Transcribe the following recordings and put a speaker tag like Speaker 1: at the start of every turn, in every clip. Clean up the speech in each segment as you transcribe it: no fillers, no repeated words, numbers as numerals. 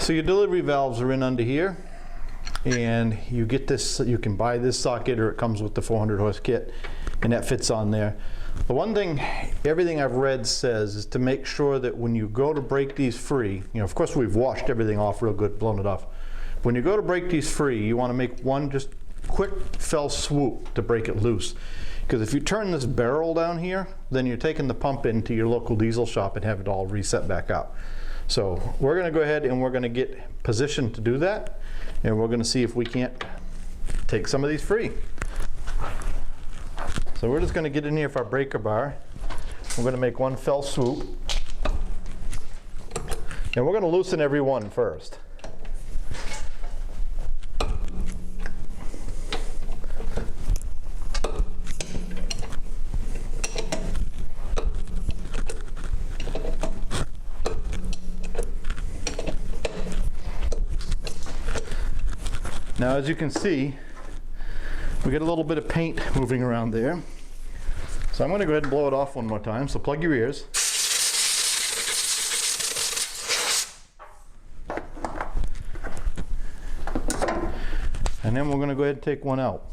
Speaker 1: So your delivery valves are in under here, and you get this, you can buy this socket or it comes with the 400 horse kit, and that fits on there. The one thing, everything I've read says is to make sure that when you go to break these free, you know, of course we've washed everything off real good, blown it off. When you go to break these free, you want to make one just quick fell swoop to break it loose. Because if you turn this barrel down here, then you're taking the pump into your local diesel shop and have it all reset back up. So we're going to go ahead and we're going to get positioned to do that, and we're going to see if we can't take some of these free. So we're just going to get in here for our breaker bar. We're going to make one fell swoop, and we're going to loosen every one first. Now, as you can see, we get a little bit of paint moving around there. So I'm going to go ahead and blow it off one more time. So plug your ears. And then we're going to go ahead and take one out.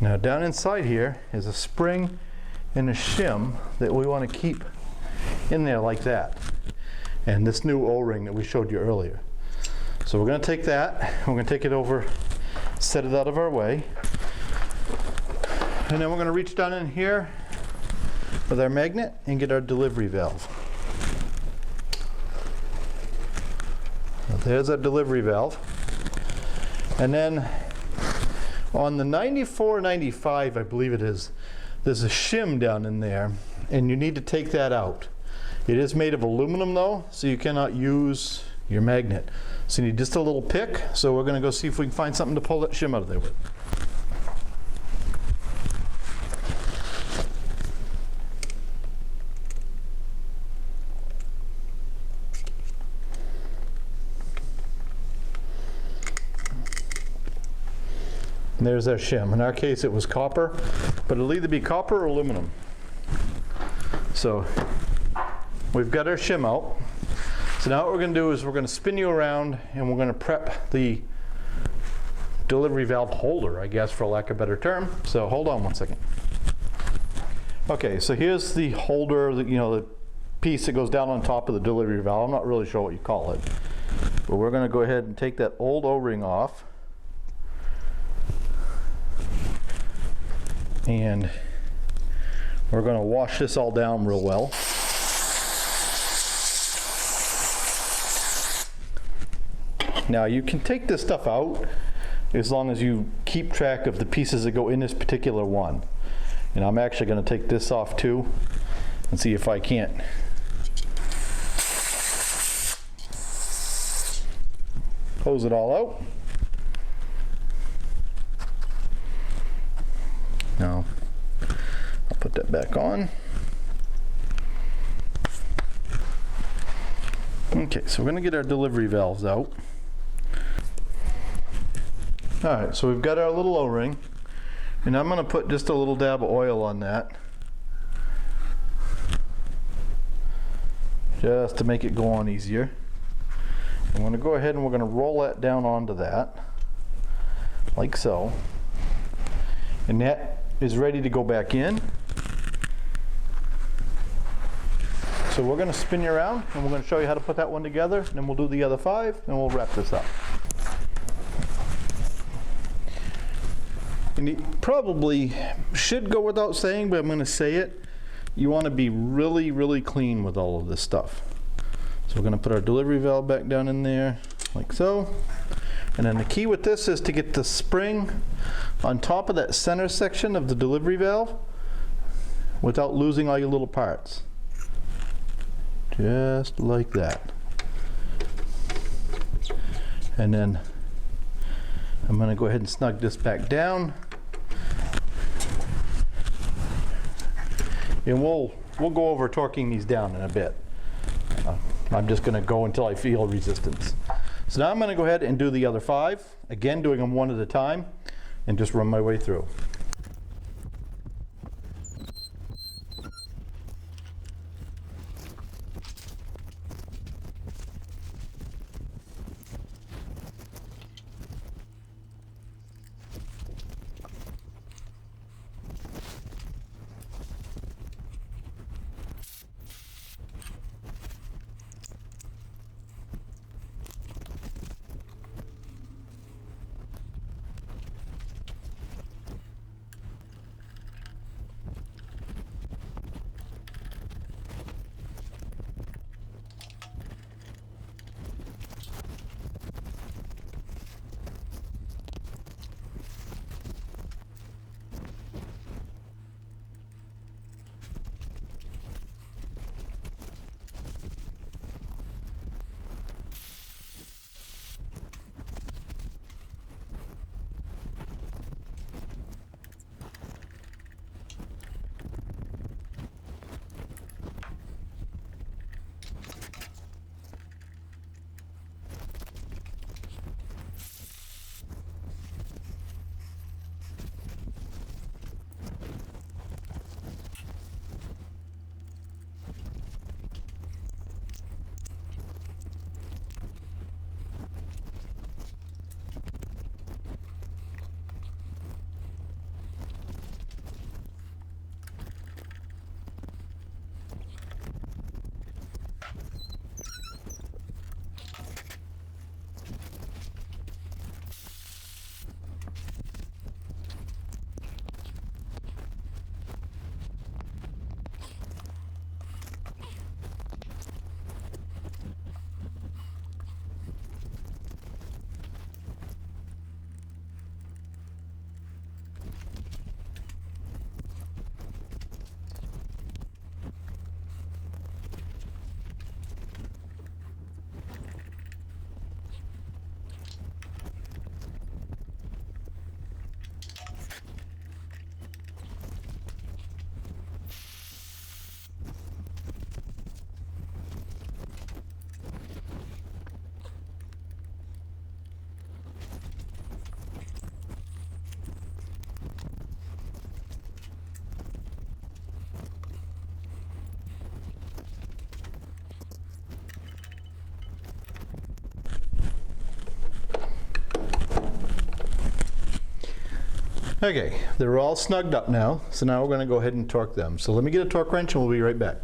Speaker 1: Now down inside here is a spring and a shim that we want to keep in there like that. And this new O-ring that we showed you earlier. So we're going to take that, we're going to take it over, set it out of our way. And then we're going to reach down in here with our magnet and get our delivery valve. So there's our delivery valve. And then on the 9495, I believe it is, there's a shim down in there, and you need to take that out. It is made of aluminum though, so you cannot use your magnet. So you need just a little pick, so we're going to go see if we can find something to pull that shim out of there with. And there's our shim. In our case it was copper, but it'll either be copper or aluminum. So we've got our shim out. So now what we're going to do is we're going to spin you around and we're going to prep the delivery valve holder, I guess, for lack of a better term. So hold on one second. Okay, so here's the holder, you know, the piece that goes down on top of the delivery valve. I'm not really sure what you call it, but we're going to go ahead and take that old O-ring off. And we're going to wash this all down real well. Now you can take this stuff out as long as you keep track of the pieces that go in this particular one. And I'm actually going to take this off too and see if I can't hose it all out. Now, I'll put that back on. Okay, so we're going to get our delivery valves out. Alright, so we've got our little O-ring, and I'm going to put just a little dab of oil on that, just to make it go on easier. I'm going to go ahead and we're going to roll that down onto that, like so. And that is ready to go back in. So we're going to spin you around and we're going to show you how to put that one together, and then we'll do the other 5 and we'll wrap this up. And it probably should go without saying, but I'm going to say it. You want to be really, really clean with all of this stuff. So we're going to put our delivery valve back down in there like so. And then the key with this is to get the spring on top of that center section of the delivery valve without losing all your little parts. Just like that. And then I'm going to go ahead and snug this back down. And we'll go over torquing these down in a bit. I'm just going to go until I feel resistance. So now I'm going to go ahead and do the other 5. Again, doing them one at a time, and just run my way through. Okay, they're all snugged up now, so now we're going to go ahead and torque them. So let me get a torque wrench and we'll be right back.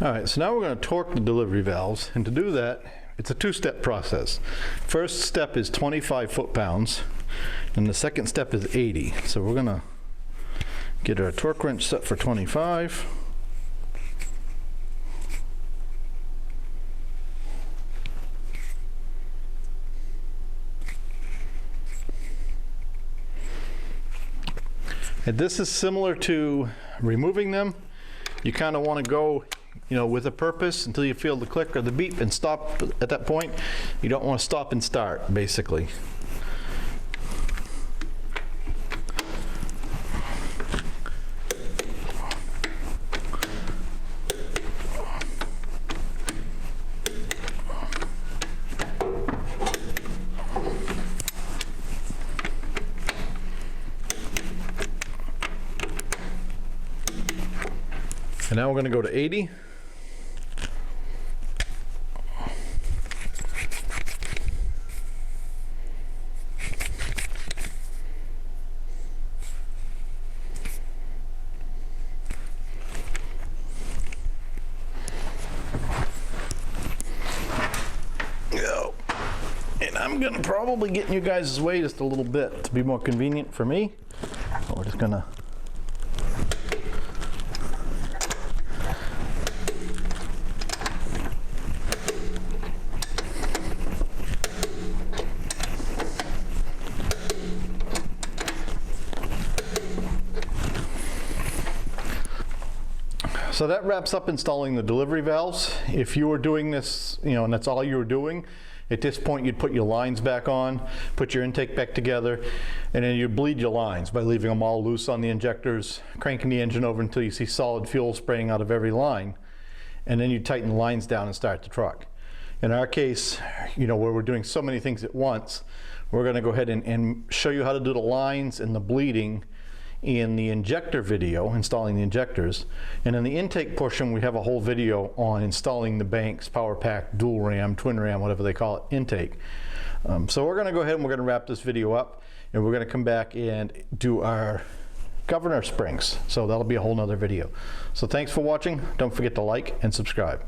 Speaker 1: All right, so now we're going to torque the delivery valves, and to do that, it's a 2-step process. First step is 25 foot-pounds, and the second step is 80. So we're going to get our torque wrench set for 25. And this is similar to removing them. You kind of want to go, with a purpose until you feel the click or the beep and stop at that point. You don't want to stop and start, basically. And now we're going to go to 80. Go. And I'm going to probably get in you guys' way just a little bit to be more convenient for me. So we're just going to So that wraps up installing the delivery valves. If you were doing this, and that's all you were doing, at this point you'd put your lines back on, put your intake back together, and then you'd bleed your lines by leaving them all loose on the injectors, cranking the engine over until you see solid fuel spraying out of every line, and then you tighten the lines down and start the truck. In our case, where we're doing so many things at once, we're going to go ahead and show you how to do the lines and the bleeding in the injector video, installing the injectors. And in the intake portion, we have a whole video on installing the Banks Power Pack dual ram, twin ram, whatever they call it, intake. So we're going to go ahead and we're going to wrap this video up, and we're going to come back and do our governor springs. So that'll be a whole nother video. So thanks for watching. Don't forget to like and subscribe.